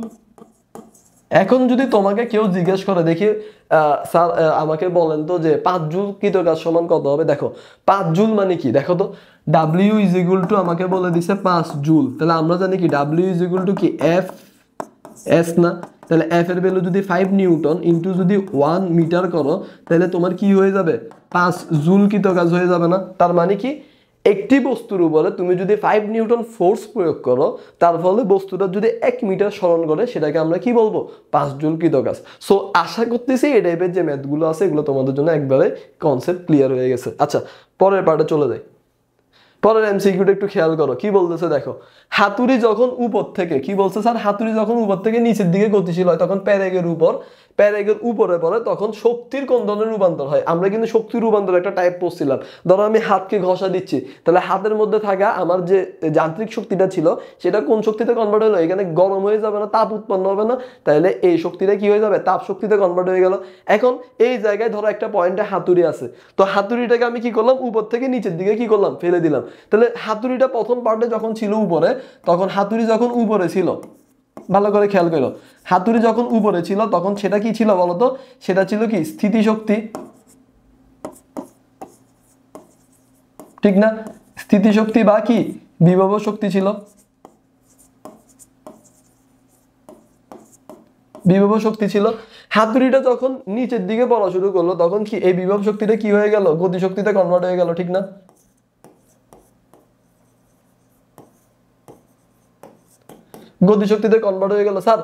এখন যদি তোমাকে কেউ জিজ্ঞেস করে, দেখি স্যার আমাকে বলেন তো যে 5 জুল কৃত কাজ সমান কত হবে, দেখো 5 জুল মানে কি, দেখো তো ডাব্লিউ ইজ ইকুয়াল টু আমাকে বলে দিছে 5 জুল। তাহলে আমরা জানি কি ডাব্লিউ ইজ ইকুয়াল টু কি এফ এস না? তাহলে এফ এর ভ্যালু যদি 5 নিউটন ইন্টু যদি 1 মিটার করো, তাহলে তোমার কি হয়ে যাবে, 5 জুল কৃত কাজ হয়ে যাবে না? তার মানে কি একটি বস্তুর উপরে তুমি যদি 5 নিউটন ফোর্স প্রয়োগ করো, তার ফলে বস্তুটা যদি 1 মিটার সরণ করে, সেটাকে আমরা কি বলবো, 5 জুল কৃত কাজ। সো আশা করতেছি এই টাইপের যে ম্যাথগুলো আছে এগুলো তোমাদের জন্য একবারে কনসেপ্ট ক্লিয়ার হয়ে গেছে। আচ্ছা, পরের পার্টে চলে যাই। পরের এমসিকিউটা একটু খেয়াল করো, কি বলতেছে দেখো, হাতুড়ি যখন উপর থেকে, কি বলছে স্যার, হাতুড়ি যখন উপর থেকে নিচের দিকে গতিশীল হয় তখন প্যারেগের উপরে পড়ে, তখন শক্তির কোন ধরনের রূপান্তর হয়। আমরা কিন্তু শক্তির রূপান্তর একটা টাইপ পড়ছিলাম। ধরো আমি হাতকে ঘষা দিচ্ছি, তাহলে হাতের মধ্যে থাকা আমার যে যান্ত্রিক শক্তিটা ছিল সেটা কোন শক্তিতে কনভার্ট হলো, এখানে গরম হয়ে যাবে না, তাপ উৎপন্ন হবে না, তাহলে এই শক্তিটা কি হয়ে যাবে, তাপ শক্তিতে কনভার্ট হয়ে গেল। এখন এই জায়গায় ধরো একটা পয়েন্টে হাতুড়ি আছে, তো হাতুড়িটাকে আমি কি করলাম, উপর থেকে নিচের দিকে কি করলাম, ফেলে দিলাম। তাহলে হাতুড়িটা প্রথম পার্টে যখন ছিল উপরে, তখন হাতুড়ি যখন উপরে ছিল, ভালো করে খেয়াল করো, হাতুড়ি যখন উপরে ছিল তখন সেটা কি ছিল বলতো, সেটা ছিল কি স্থিতিশক্তি, ঠিক না? স্থিতিশক্তি বা কি বিভব শক্তি ছিল, বিভব শক্তি ছিল। হাতুড়িটা যখন নিচের দিকে পড়া শুরু করলো, তখন কি এই বিভব শক্তিটা কি হয়ে গেল, গতিশক্তিতে কনভার্ট হয়ে গেল, ঠিক না? গতিশক্তিতে কনভার্ট হয়ে গেল। স্যার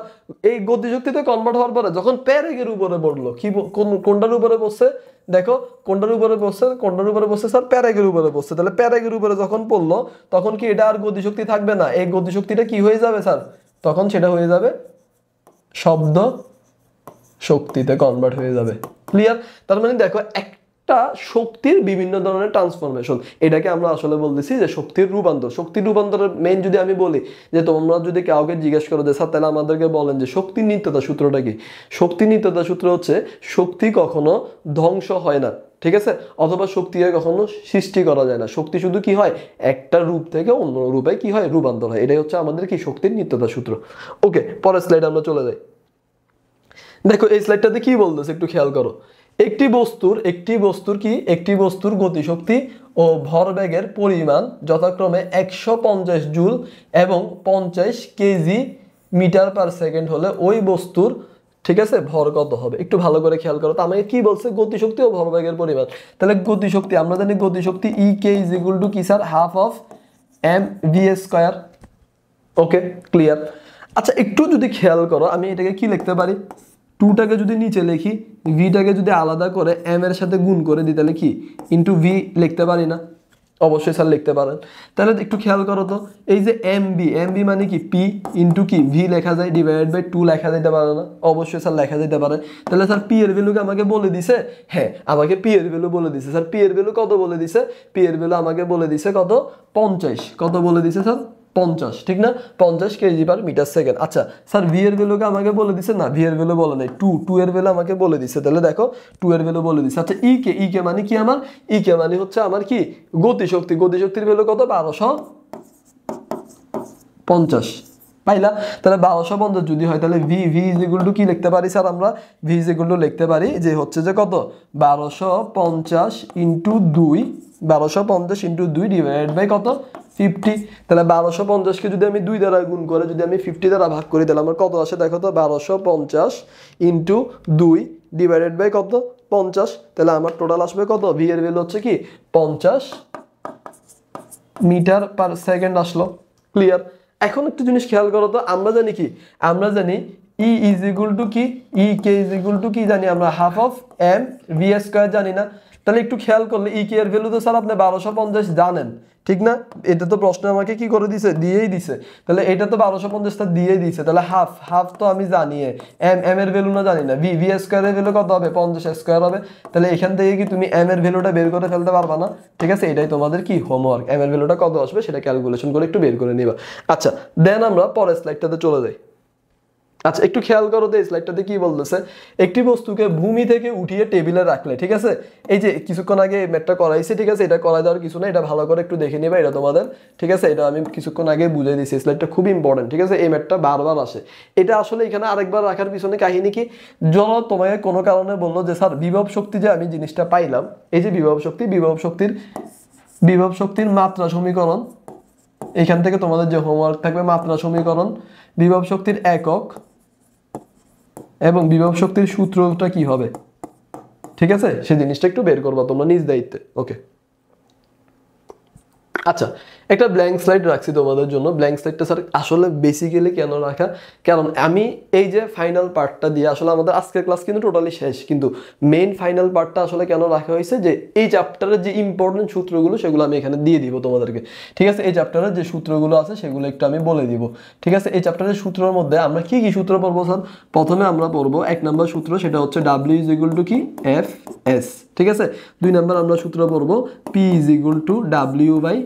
এই গতিশক্তিতে কনভার্ট হওয়ার পরে যখন প্যারেগের উপরে পড়লো, কি কোনটার উপরে পড়ছে, দেখো কোনটার উপরে পড়ছে স্যার, প্যারেগের উপরে পড়ছে। তাহলে প্যারেগের উপরে যখন পড়লো, তখন কি এটা আর গতিশক্তি থাকবে না, এই গতিশক্তিটা কি হয়ে যাবে স্যার, তখন সেটা হয়ে যাবে শব্দ শক্তিতে কনভার্ট হয়ে যাবে। ক্লিয়ার? তার মানে দেখো একটা শক্তির বিভিন্ন ধরনের ট্রান্সফরমেশন, এটাকে আমরা আসলে বলতেছি যে শক্তির রূপান্তর। শক্তির রূপান্তরের মেইন যদি আমি বলি যে তোমরা যদি কাউকে জিজ্ঞেস করো যে স্যার তাহলে আমাদেরকে বলেন যে শক্তির নিত্যতা সূত্রটা কি, শক্তির নিত্যতা সূত্র হচ্ছে শক্তি কখনো ধ্বংস হয় না, ঠিক আছে, অথবা শক্তিকে কখনো সৃষ্টি করা যায় না। শক্তি শুধু কি হয়, একটা রূপ থেকে অন্য রূপে কি হয়, রূপান্তর হয়। এটাই হচ্ছে আমাদের কি শক্তির নিত্যতা সূত্র। ওকে, পরের স্লাইডে আমরা চলে যাই। দেখো এই স্লাইডটাতে কি বলতেছে একটু খেয়াল করো। একটি বস্তুর গতিশক্তি ও ভরবেগের পরিমাণ যথাক্রমে 150 জুল এবং 50 কেজি মিটার পার সেকেন্ড হলে ওই বস্তুর, ঠিক আছে, ভর কত হবে? একটু ভালো করে খেয়াল করো তো আমাকে কি বলছে, গতিশক্তি ও ভরবেগের পরিমাণ। তাহলে গতিশক্তি আমরা জানি গতিশক্তি কে ইজ ইকুয়াল টু কি sir, half of M V square. Okay, clear. আচ্ছা একটু যদি খেয়াল করো, আমি এটাকে কি লিখতে পারি, 2টাকে যদি নিচে লিখি, ভিটাকে যদি আলাদা করে এম এর সাথে গুণ করে দিই তাহলে কি ইন্টু ভি লিখতে পারি না? অবশ্যই স্যার লিখতে পারেন। তাহলে একটু খেয়াল করো তো, এই যে এম বি মানে কি পি ইন্টু কি ভি লেখা যায়, ডিভাইডেড বাই 2 লেখা যেতে পারে না? অবশ্যই স্যার লেখা যেতে পারে। তাহলে স্যার পি এর ভ্যালুকে আমাকে বলে দিছে, হ্যাঁ আমাকে পি এর ভ্যালু বলে দিছে। স্যার পি এর ভ্যালু কত বলে দিছে? পি এর ভ্যালু আমাকে বলে দিছে কত, 50। কত বলে দিছে স্যার? 50, ঠিক না? 50 কেজি পার মিটার সেকেন্ড। আচ্ছা স্যার ভি এর ভ্যালুকে আমাকে বলে দিছে না, ভি এর ভ্যালু বলে নাই, 2 এর ভ্যালু আমাকে বলে দিছে। তাহলে দেখো 2 এর ভ্যালু বলে দিছে। আচ্ছা ই কে মানে কি আমার, কে মানে হচ্ছে আমার কি গতিশক্তি। গতিশক্তির ভ্যালু কত, 1250 পাইলা? তাহলে 1250 যদি হয় তাহলে ভি ইজ ইকুয়াল টু কি লিখতে পারি স্যার আমরা? ভি ইজ ইকুয়াল টু লিখতে পারি যে হচ্ছে যে কত, 1250 ইন্টু 2, 1250 ইন্টু 2 ডিভাইডেড বাই কত, 50। তাহলে 1250কে যদি আমি 2 দ্বারা গুণ করে যদি আমি 50 দ্বারা ভাগ করি তাহলে আমার কত আসে দেখো তো, 1250 ইন্টু 2 ডিভাইডেড বাই কত, 50। তাহলে আমার টোটাল আসবে কত, ভি এর ভ্যালু হচ্ছে কি 50 মিটার পার সেকেন্ড আসলো। ক্লিয়ার? এখন একটা জিনিস খেয়াল করো তো, আমরা জানি কি, আমরা জানি ই ইজ ইকুয়াল টু কি, কে ইজ ইকুয়াল টু কি জানি আমরা, half of M V square জানি না? তাহলে একটু খেয়াল করলে কে এর ভ্যালু তো স্যার আপনি 1250 জানেন, ঠিক না? এটা তো প্রশ্ন আমাকে কি করে দিছে, দিয়েই দিছে। তাহলে এটা তো 1250টা দিয়েই দিছে, তাহলে হাফ তো আমি জানি, এম এর ভ্যালু না জানি না, ভি স্কয়ারের ভ্যালু কত হবে, 50 স্কয়ার হবে। তাহলে এখান থেকে কি তুমি এম এর ভ্যালুটা বের করে ফেলতে পারবা না? ঠিক আছে, এটাই তোমাদের কি হোমওয়ার্ক, এম এর ভ্যালুটা কত আসবে সেটা ক্যালকুলেশন করে একটু বের করে নিবা। আচ্ছা দেন আমরা পরের স্লাইডটাতে চলে যাই। আচ্ছা একটু খেয়াল করো তো এই স্লাইডটাতে কি বলতেছে, একটি বস্তুকে ভূমি থেকে উঠিয়ে টেবিলে রাখলে, ঠিক আছে, এই যে কিছুক্ষণ আগে এই ম্যাথটা করাইছি, ঠিক আছে, এটা করাই দেওয়ার কিছু না, এটা ভালো করে একটু দেখে নিবা, এটা তোমাদের, ঠিক আছে, এটা আমি কিছুক্ষণ আগে বুঝিয়ে দিয়েছি। স্লাইডটা খুব ইম্পর্টেন্ট, ঠিক আছে, এই ম্যাথটা বারবার আসে। এটা আসলে এখানে আরেকবার রাখার পিছনে কাহিনী কি, যখন তোমাকে কোনো কারণে বললো যে স্যার বিভব শক্তি যে আমি জিনিসটা পাইলাম, এই যে বিভব শক্তির মাত্রা সমীকরণ, এখান থেকে তোমাদের যে হোমওয়ার্ক থাকবে মাত্রা সমীকরণ, বিভব শক্তির একক এবং বিভব শক্তির সূত্রটা কি হবে, ঠিক আছে, সেই জিনিসটা একটু বের করবা তোমরা নিজ দায়িত্বে। ওকে আচ্ছা একটা ব্ল্যাঙ্ক স্লাইড রাখছি তোমাদের জন্য। ব্ল্যাঙ্ক স্লাইডটা স্যার আসলে বেসিক্যালি কেন রাখা, কারণ আমি এই যে ফাইনাল পার্টটা দিয়ে আসলে আমাদের আজকের ক্লাস কিন্তু টোটালি শেষ, কিন্তু মেইন ফাইনাল পার্টটা আসলে কেন রাখা হয়েছে যে এই চ্যাপ্টারের যে ইম্পর্টেন্ট সূত্রগুলো সেগুলো আমি এখানে দিয়ে দিব তোমাদেরকে, ঠিক আছে। এই চ্যাপ্টারের যে সূত্রগুলো আছে সেগুলো একটু আমি বলে দিব, ঠিক আছে। এই চ্যাপ্টারের সূত্রের মধ্যে আমরা কি কি সূত্র পড়বো স্যার? প্রথমে আমরা পড়বো 1 নম্বর সূত্র, সেটা হচ্ছে W ইজ ইকুয়াল টু কি এফ এস, ঠিক আছে। 2 নম্বর আমরা সূত্র পড়বো P is equal to W by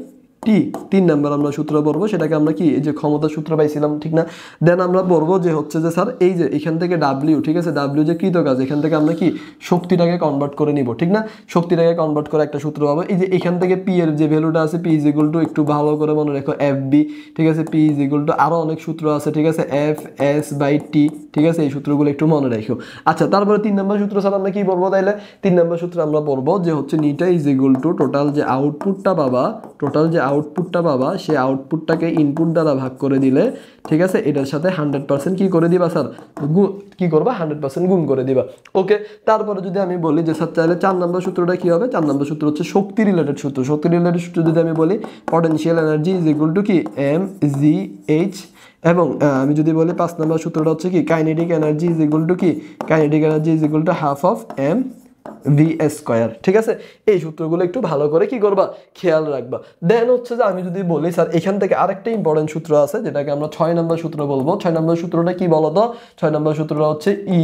T. 3 number আমরা সূত্র পড়বো, সেটাকে আমরা কি এই যে ক্ষমতা সূত্র পাইছিলাম, ঠিক না? দেন আমরা পড়বো যে হচ্ছে যে স্যার এই যে এখান থেকে ডাব্লিউ, ঠিক আছে, ডাব্লিউ যে কৃত কাজ, এখান থেকে আমরা কি শক্তিটাকে কনভার্ট করে নিব, ঠিক না? শক্তিটাকে কনভার্ট করে একটা সূত্র পাবো। এই যে এখান থেকে পি এর যে ভ্যালুটা আছে, পি ইজ ইকুয়াল টু, একটু ভালো করে মনে রাখো, এফ বি, ঠিক আছে, পি ইজ ইকুয়াল টু, আরো অনেক সূত্র আছে, ঠিক আছে, এফ এস বাই টি, ঠিক আছে, এই সূত্রগুলো একটু মনে রাখো। আচ্ছা তারপরে 3 নম্বর সূত্র স্যার আমরা কি পড়বো তাইলে? 3 নম্বর সূত্র আমরা পড়বো যে হচ্ছে নিটা ইজ ইকুয়াল টু টোটাল যে আউটপুটটা পাবা, সেই আউটপুটটাকে ইনপুট দ্বারা ভাগ করে দিলে, ঠিক আছে, এটার সাথে 100% কি করে দিবা স্যার, কি করবা, 100% গুণ করে দিবা। ওকে, তারপরে যদি আমি বলি যে স্যার চাইলে 4 নম্বর সূত্রটা কি হবে? 4 নম্বর সূত্র হচ্ছে শক্তি রিলেটেড সূত্র। শক্তি রিলেটেড সূত্র যদি আমি বলি, potential energy is equal to কি এম জি এইচ, এবং আমি যদি বলি 5 নম্বর সূত্রটা হচ্ছে কি kinetic energy is equal to কি, kinetic energy is equal to half of M V square, ঠিক আছে। এই সূত্রগুলো একটু ভালো করে কি করবা, খেয়াল রাখবা। দেন হচ্ছে যে আমি যদি বলি স্যার এখান থেকে আরেকটা ইম্পর্টেন্ট সূত্র আছে যেটাকে আমরা 6 নম্বর সূত্র বলবো। 6 নম্বর সূত্রটা কি বলতো? 6 নম্বর সূত্রটা হচ্ছে ই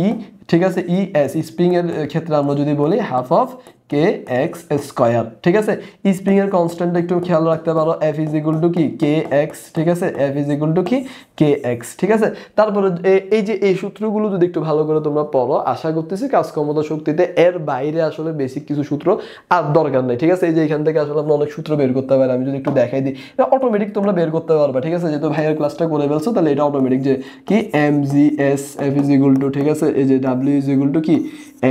ঠিক আছে, ই এস স্প্রিং এর ক্ষেত্রে আমরা যদি বলি half of K x square. ঠিক আছে, স্প্রিং এর কনস্ট্যান্ট একটু খেয়াল রাখতে পারো, এফ ইজ ইকুয়াল টু কি কে এক্স। ঠিক আছে, এফ ইজ ইকুয়াল টু কি কে এক্স। ঠিক আছে, তারপরে এই যে এই সূত্রগুলো যদি একটু ভালো করে তোমরা পড়ো, আশা করতেছি কাজ ক্ষমতা শক্তিতে এর বাইরে আসলে বেসিক কিছু সূত্র আর দরকার নেই। ঠিক আছে, এই যে এখান থেকে আসলে আমরা অনেক সূত্র বের করতে পারি, আমি যদি একটু দেখাই দিই, এটা অটোমেটিক তোমরা বের করতে পারবে। ঠিক আছে, যেহেতু ভাইয়ের ক্লাসটা করে ফেলছো, তাহলে এটা অটোমেটিক যে কি M G S F is equal to, ঠিক আছে, এই যে ডাব্লিউ ইজ ইকুয়াল টু কি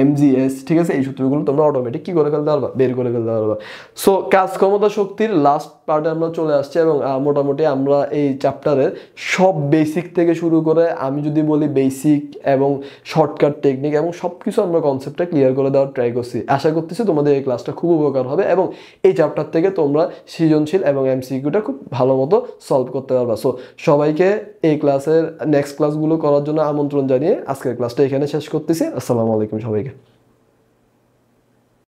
এম জি এস। ঠিক আছে, এই সূত্রগুলো তোমরা অটোমেটিক কি করে ফেলতে পারবা, বের করে ফেলতে পারবা। সো কাজ ক্ষমতা শক্তির লাস্ট পার্টে আমরা চলে আসছি, এবং মোটামুটি আমরা এই চ্যাপ্টারের সব বেসিক থেকে শুরু করে আমি যদি বলি বেসিক এবং শর্টকাট টেকনিক এবং সব কিছু আমরা কনসেপ্টটা ক্লিয়ার করে দেওয়ার ট্রাই করছি। আশা করতেছি তোমাদের এই ক্লাসটা খুব উপকার হবে এবং এই চ্যাপ্টার থেকে তোমরা সৃজনশীল এবং এমসিকিউটা খুব ভালো মতো সলভ করতে পারবা। সো সবাইকে এই ক্লাসের নেক্সট ক্লাসগুলো করার জন্য আমন্ত্রণ জানিয়ে আজকের ক্লাসটা এখানে শেষ করতেছি। আসসালামু আলাইকুম সবাইকে।